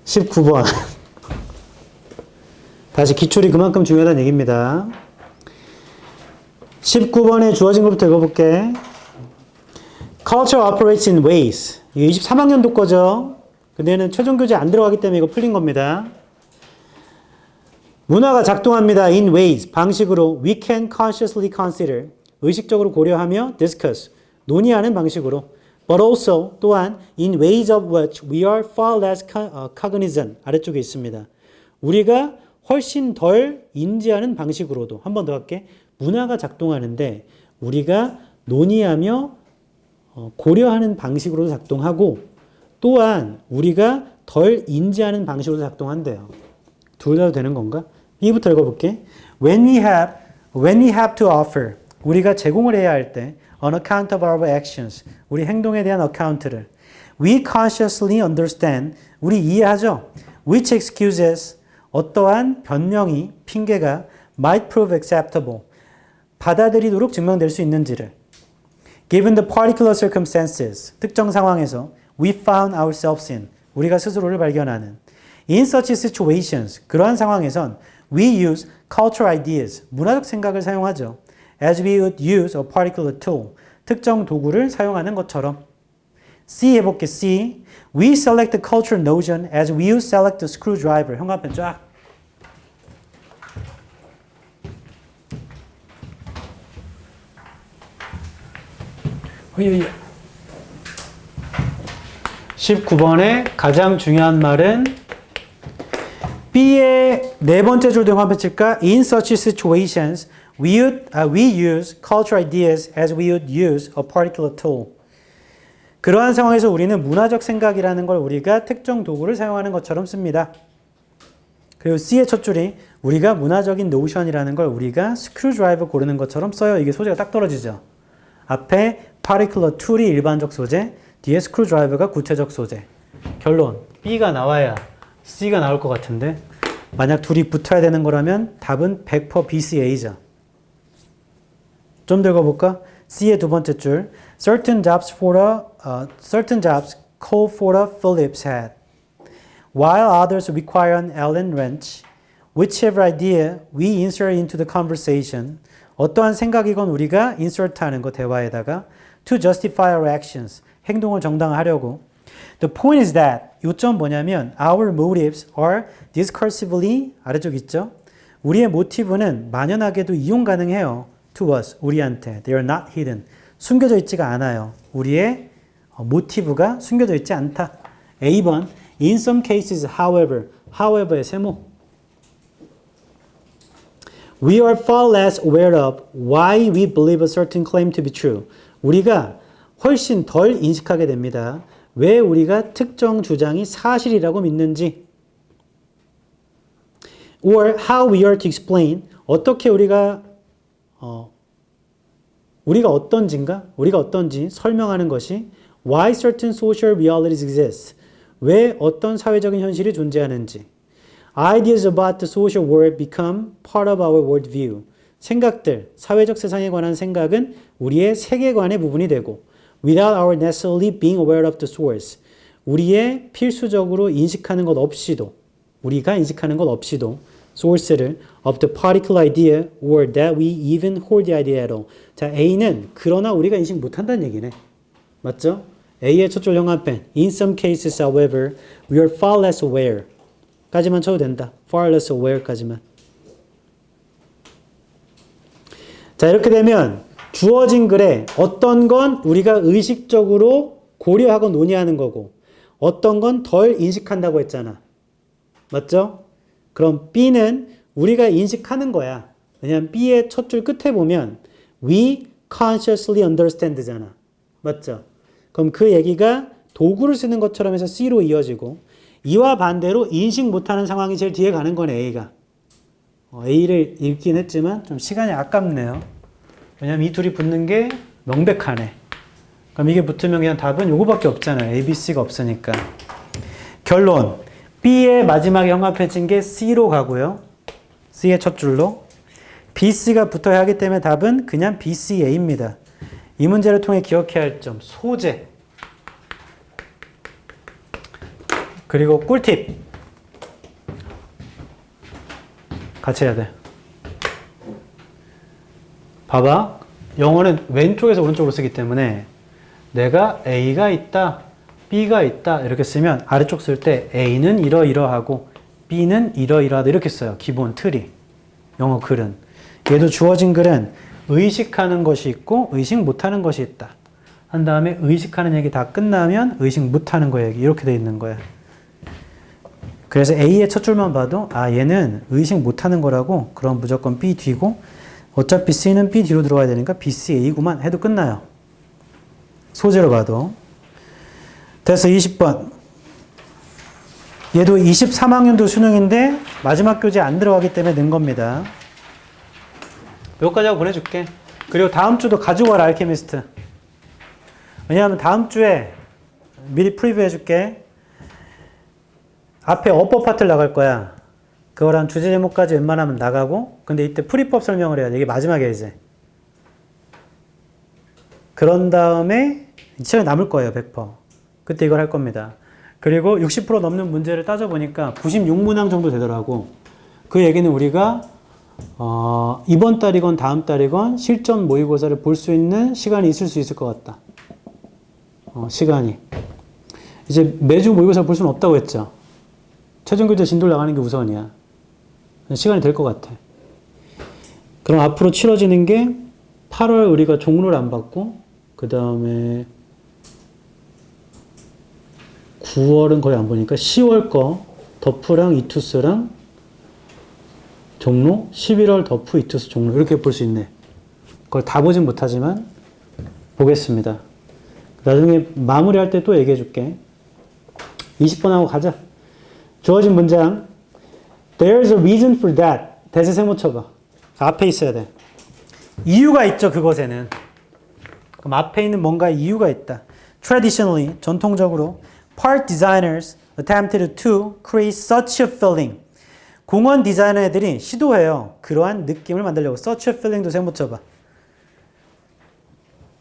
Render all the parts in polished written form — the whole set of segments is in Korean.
19번. 다시 기출이 그만큼 중요하다는 얘기입니다. 19번에 주어진 것부터 읽어볼게. Culture operates in ways. 이게 23학년도 거죠. 근데 얘는 최종 교재 안 들어가기 때문에 이거 풀린 겁니다. 문화가 작동합니다. In ways. 방식으로 we can consciously consider. 의식적으로 고려하며 discuss. 논의하는 방식으로. But also 또한 in ways of which we are far less cognizant. 아래쪽에 있습니다. 우리가 훨씬 덜 인지하는 방식으로도. 한 번 더 할게. 문화가 작동하는데 우리가 논의하며 고려하는 방식으로도 작동하고 또한 우리가 덜 인지하는 방식으로도 작동한대요. 둘 다도 되는 건가? 이부터 읽어볼게. When we have to offer. 우리가 제공을 해야 할 때 on account of our actions. 우리 행동에 대한 어카운트를 we consciously understand. 우리 이해하죠? Which excuses. 어떠한 변명이, 핑계가 might prove acceptable. 받아들이도록 증명될 수 있는지를. Given the particular circumstances. 특정 상황에서 we found ourselves in. 우리가 스스로를 발견하는. In such situations. 그러한 상황에선 we use cultural ideas. 문화적 생각을 사용하죠. As we would use a particular tool. 특정 도구를 사용하는 것처럼. C 해볼게. C. We select the cultural notion as we would select the screwdriver. 형광펜 쫙. 호이호이. 19번의 가장 중요한 말은 B의 네 번째 줄도 형광펜 칠까? In such situations, we use cultural ideas as we would use a particular tool. 그러한 상황에서 우리는 문화적 생각이라는 걸 우리가 특정 도구를 사용하는 것처럼 씁니다. 그리고 C의 첫 줄이 우리가 문화적인 노션이라는 걸 우리가 스크루드라이버 고르는 것처럼 써요. 이게 소재가 딱 떨어지죠. 앞에 particular tool이 일반적 소재, 뒤에 스크루드라이버가 구체적 소재. 결론, B가 나와야 C가 나올 것 같은데 만약 둘이 붙어야 되는 거라면 답은 100% BCA죠. 좀 더 읽어볼까? C의 두 번째 줄. Certain jobs call for a Phillips head, while others require an Allen wrench. Whichever idea we insert into the conversation. 어떠한 생각이건 우리가 insert하는 거 대화에다가 to justify our actions. 행동을 정당화하려고. The point is that 요점 뭐냐면 our motives are discursively 아래쪽 있죠? 우리의 모티브는 만연하게도 이용 가능해요. To us, 우리한테. They are not hidden. 숨겨져 있지가 않아요. 우리의 모티브가 숨겨져 있지 않다. A번 In some cases, however의 세모. We are far less aware of why we believe a certain claim to be true. 우리가 훨씬 덜 인식하게 됩니다. 왜 우리가 특정 주장이 사실이라고 믿는지. Or how we are to explain. 어떻게 우리가 어떤지 설명하는 것이 why certain social realities exist. 왜 어떤 사회적인 현실이 존재하는지. Ideas about the social world become part of our worldview. 생각들, 사회적 세상에 관한 생각은 우리의 세계관의 부분이 되고 without our necessarily being aware of the source. 우리의 필수적으로 인식하는 것 없이도 우리가 인식하는 것 없이도 source를 of the particular idea or that we even hold the idea at all. 자, A는 그러나 우리가 인식 못한다는 얘기네. 맞죠? A의 첫 줄 형광펜. In some cases, however, we are far less aware. 까지만 쳐도 된다. far less aware까지만. 자, 이렇게 되면 주어진 글에 어떤 건 우리가 의식적으로 고려하고 논의하는 거고 어떤 건 덜 인식한다고 했잖아. 맞죠? 그럼 B는 우리가 인식하는 거야. 왜냐하면 B의 첫 줄 끝에 보면 we consciously understand잖아. 맞죠? 그럼 그 얘기가 도구를 쓰는 것처럼 해서 C로 이어지고 이와 반대로 인식 못하는 상황이 제일 뒤에 가는 거네, A가. A를 읽긴 했지만 좀 시간이 아깝네요. 왜냐면 이 둘이 붙는 게 명백하네. 그럼 이게 붙으면 그냥 답은 요거밖에 없잖아요. A, B, C가 없으니까. 결론. B의 마지막에 형광펜 친 게 C로 가고요. C의 첫 줄로. B, C가 붙어야 하기 때문에 답은 그냥 B, C, A입니다. 이 문제를 통해 기억해야 할 점. 소재. 그리고 꿀팁. 같이 해야 돼. 봐봐. 영어는 왼쪽에서 오른쪽으로 쓰기 때문에 내가 A가 있다, B가 있다 이렇게 쓰면 아래쪽 쓸 때 A는 이러이러하고 B는 이러이러하다 이렇게 써요. 기본 틀이. 영어 글은. 얘도 주어진 글은 의식하는 것이 있고 의식 못하는 것이 있다. 한 다음에 의식하는 얘기 다 끝나면 의식 못하는 거 얘기 이렇게 돼 있는 거야. 그래서 A의 첫 줄만 봐도 아 얘는 의식 못하는 거라고 그럼 무조건 B 뒤고 어차피 C는 B 뒤로 들어가야 되니까 B, C, A구만 해도 끝나요. 소재로 봐도. 됐어. 20번. 얘도 23학년도 수능인데 마지막 교재 안 들어가기 때문에 는 겁니다. 여기까지 하고 보내줄게. 그리고 다음 주도 가지고 와라 알케미스트. 왜냐하면 다음 주에 미리 프리뷰 해줄게. 앞에 어법 파트를 나갈 거야. 그거랑 주제 제목까지 웬만하면 나가고 근데 이때 풀이법 설명을 해야 돼. 이게 마지막이야 이제. 그런 다음에 시간이 남을 거예요 100%. 그때 이걸 할 겁니다. 그리고 60% 넘는 문제를 따져보니까 96문항 정도 되더라고. 그 얘기는 우리가 이번 달이건 다음 달이건 실전 모의고사를 볼 수 있는 시간이 있을 수 있을 것 같다. 시간이. 이제 매주 모의고사 볼 수는 없다고 했죠. 최종교재 진도를 나가는 게 우선이야. 시간이 될 것 같아. 그럼 앞으로 치러지는 게 8월 우리가 종로를 안 받고 그 다음에 9월은 거의 안 보니까 10월 거 더프랑 이투스랑 종로 11월 더프 이투스 종로 이렇게 볼 수 있네. 그걸 다 보진 못하지만 보겠습니다. 나중에 마무리할 때 또 얘기해 줄게. 20번 하고 가자. 주어진 문장 There's a reason for that. 대세 세모 쳐봐. 앞에 있어야 돼. 이유가 있죠. 그것에는. 그럼 앞에 있는 뭔가 이유가 있다. Traditionally, 전통적으로 park designers attempted to create such a feeling. 공원 디자이너들이 시도해요. 그러한 느낌을 만들려고. Such a feeling도 세모 쳐봐.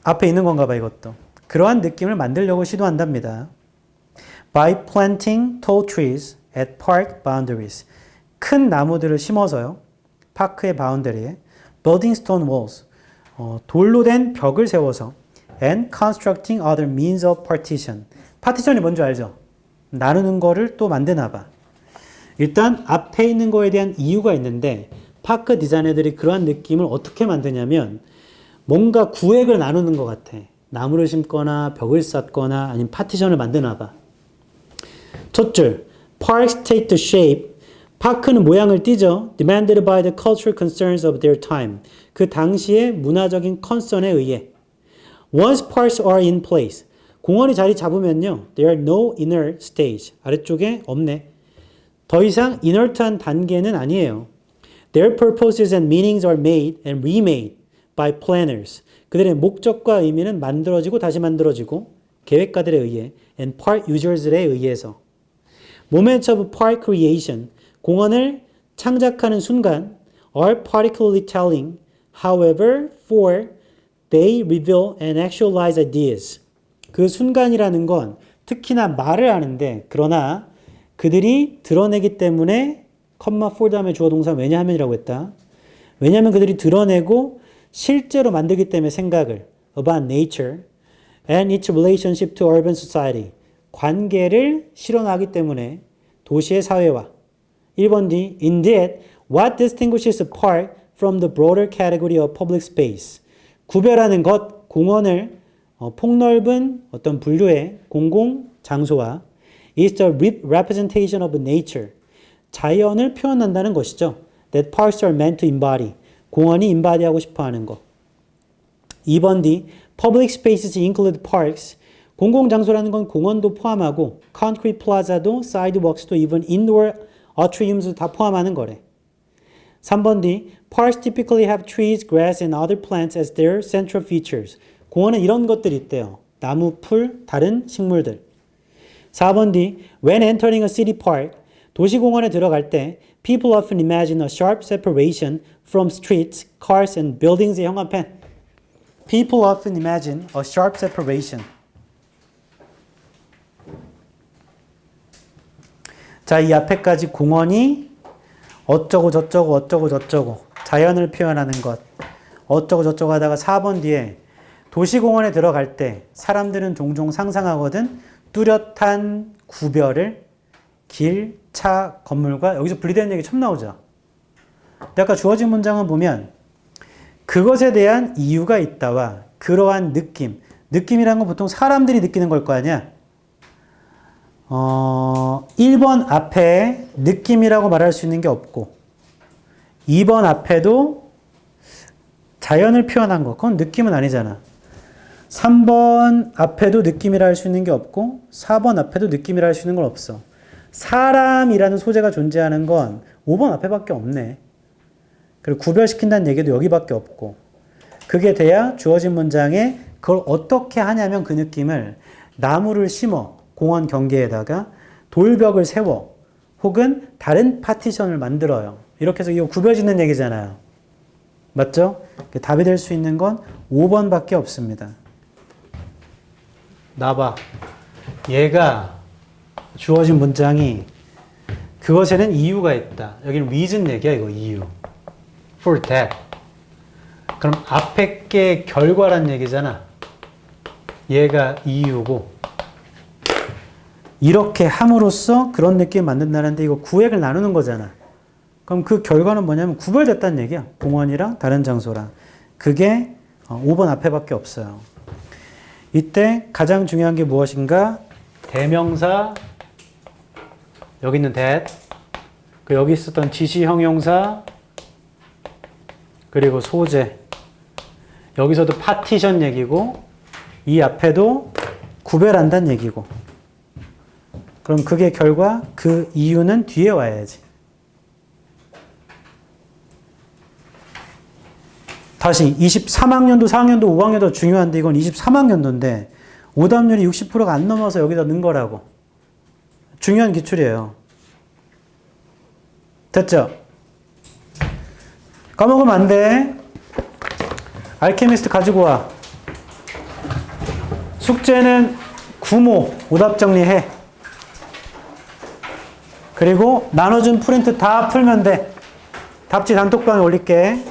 앞에 있는 건가 봐 이것도. 그러한 느낌을 만들려고 시도한답니다. By planting tall trees at park boundaries. 큰 나무들을 심어서요. 파크의 바운더리에. Building stone walls. 돌로 된 벽을 세워서. And constructing other means of partition. 파티션이 뭔지 알죠? 나누는 거를 또 만드나 봐. 일단 앞에 있는 거에 대한 이유가 있는데 파크 디자이너들이 그러한 느낌을 어떻게 만드냐면 뭔가 구획을 나누는 것 같아. 나무를 심거나 벽을 쌓거나 아니면 파티션을 만드나 봐. 첫 줄, parks take the shape. 파크는 모양을 띠죠. demanded by the cultural concerns of their time. 그 당시의 문화적인 컨선에 의해. Once parks are in place. 공원이 자리 잡으면요. There are no inner stage. 아래쪽에 없네. 더 이상 inert한 단계는 아니에요. Their purposes and meanings are made and remade by planners. 그들의 목적과 의미는 만들어지고 다시 만들어지고 계획가들에 의해 and park users에 의해서. Moments of park creation. 공원을 창작하는 순간 are particularly telling. However, for they reveal and actualize ideas. 그 순간이라는 건 특히나 말을 하는데 그러나 그들이 드러내기 때문에 for 다음에 주어 동사 왜냐하면이라고 했다. 왜냐하면 그들이 드러내고 실제로 만들기 때문에 생각을 about nature and its relationship to urban society. 관계를 실현하기 때문에 도시의 사회와 1번 D. Indeed, what distinguishes a park from the broader category of public space? 구별하는 것, 공원을 폭넓은 어떤 분류의 공공장소와 is the representation of nature. 자연을 표현한다는 것이죠. That parks are meant to embody. 공원이 embody하고 싶어하는 것. 2번 D. Public spaces include parks. 공공장소라는 건 공원도 포함하고 concrete plaza도 sidewalks도 even indoor atriums도 다 포함하는 거래. 3번 D. Parks typically have trees, grass, and other plants as their central features. 공원에 이런 것들이 있대요. 나무, 풀, 다른 식물들. 4번 D. When entering a city park, 도시공원에 들어갈 때 people often imagine a sharp separation from streets, cars, and buildings. 형광펜. People often imagine a sharp separation. 자, 이 앞에까지 공원이 어쩌고 저쩌고 어쩌고 저쩌고 자연을 표현하는 것 어쩌고 저쩌고 하다가 4번 뒤에 도시공원에 들어갈 때 사람들은 종종 상상하거든 뚜렷한 구별을 길, 차, 건물과 여기서 분리되는 얘기 처음 나오죠. 근데 아까 주어진 문장은 보면 그것에 대한 이유가 있다와 그러한 느낌이란 건 보통 사람들이 느끼는 걸 거 아니야. 1번 앞에 느낌이라고 말할 수 있는 게 없고 2번 앞에도 자연을 표현한 거 그건 느낌은 아니잖아. 3번 앞에도 느낌이라 할 수 있는 게 없고 4번 앞에도 느낌이라 할 수 있는 건 없어. 사람이라는 소재가 존재하는 건 5번 앞에밖에 없네. 그리고 구별시킨다는 얘기도 여기밖에 없고 그게 돼야 주어진 문장에 그걸 어떻게 하냐면 그 느낌을 나무를 심어 공원 경계에다가 돌벽을 세워 혹은 다른 파티션을 만들어요. 이렇게 해서 이거 구별짓는 얘기잖아요. 맞죠? 답이 될 수 있는 건 5번밖에 없습니다. 나봐. 얘가 주어진 문장이 그것에는 이유가 있다. 여기는 reason 얘기야 이거 이유. For that. 그럼 앞에 게 결과란 얘기잖아. 얘가 이유고 이렇게 함으로써 그런 느낌을 만든다는데 이거 구획을 나누는 거잖아. 그럼 그 결과는 뭐냐면 구별됐다는 얘기야. 공원이랑 다른 장소랑. 그게 5번 앞에밖에 없어요. 이때 가장 중요한 게 무엇인가? 대명사 여기 있는 that 그 여기 있었던 지시 형용사 그리고 소재 여기서도 파티션 얘기고 이 앞에도 구별한다는 얘기고 그럼 그게 결과 그 이유는 뒤에 와야지. 다시 23학년도 4학년도 5학년도 중요한데 이건 23학년도인데 오답률이 60%가 안 넘어서 여기다 넣은 거라고. 중요한 기출이에요. 됐죠? 까먹으면 안 돼. 알케미스트 가지고 와. 숙제는 구모 오답 정리해. 그리고 나눠준 프린트 다 풀면 돼. 답지 단톡방에 올릴게.